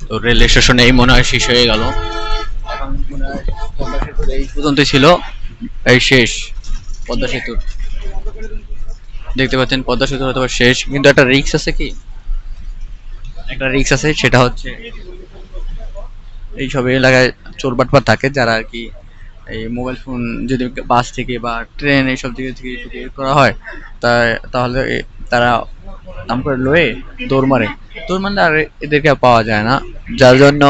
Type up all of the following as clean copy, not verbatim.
তো রেল স্টেশনে এই মনে হয় শেষ হয়ে গেল। এখন মনে হয় পদ্মা সেতুর এই পর্যন্ত ছিল, এই শেষ পদ্মা সেতুর। দেখতে পাচ্ছেন পদ্মা সেতু হয়তো বা শেষ, কিন্তু একটা রিস্ক আছে কি, একটা রিস্ক আছে, সেটা হচ্ছে এইসব এলাকায় চোর বাটপার থাকে যারা আর কি এই মোবাইল ফোন যদি বাস থেকে বা ট্রেন এইসব দিকে থেকে যদি বের করা হয়, তা তাহলে তারা নাম করে লয়ে দৌড় মারে। দৌড় মারলে আর এদেরকে আর পাওয়া যায় না, যার জন্য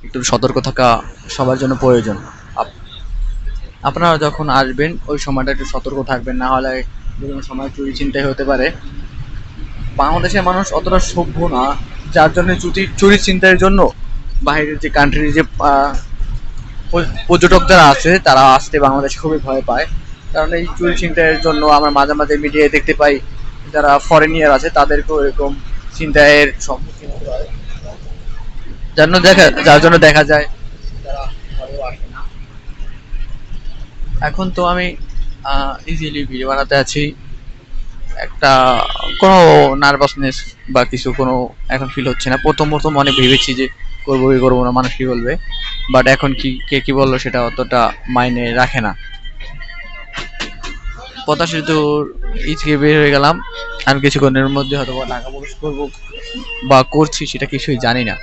একটু সতর্ক থাকা সবার জন্য প্রয়োজন। আপ- আপনারা যখন আসবেন ওই সময়টা একটু সতর্ক থাকবেন, না হলে যে কোনো সময় চুরি ছিনতাই হতে পারে। বাংলাদেশের মানুষ অতটা সভ্য না, যার জন্য চুরি চুরি ছিনতাইয়ের জন্য বাইরের যে কান্ট্রির যে পর্যটক যারা আছে তারা আসতে বাংলাদেশে খুবই ভয় পায়। কারণ এই চুরি ছিনতাইয়ের জন্য আমরা মাঝে মাঝে মিডিয়ায় দেখতে পাই যারা ফরেনিয়ার আছে তাদেরকেও এরকম ছিনতাইয়ের সম্মুখীন হতে হয়। যার জন্য দেখা যায় তারা ঘরেও আসে না। এখন তো আমি ইজিলি ভিডিও বানাতে আছি, একটা কোনো নার্ভাসনেস বা কিছু কোনো এখন ফিল হচ্ছে না। প্রথম প্রথম অনেক ভেবেছি যে করবো কি করবো না, মানুষ কি বলবে, বাট এখন কি কে কি বললো সেটা অতটা মাইনে রাখে না। পদ্মা সেতুর থেকে বের হয়ে গেলাম, আমি কিছুক্ষণের মধ্যে হয়তো বা ঢাকা প্রবেশ করবো বা করছি সেটা কিছুই জানি না।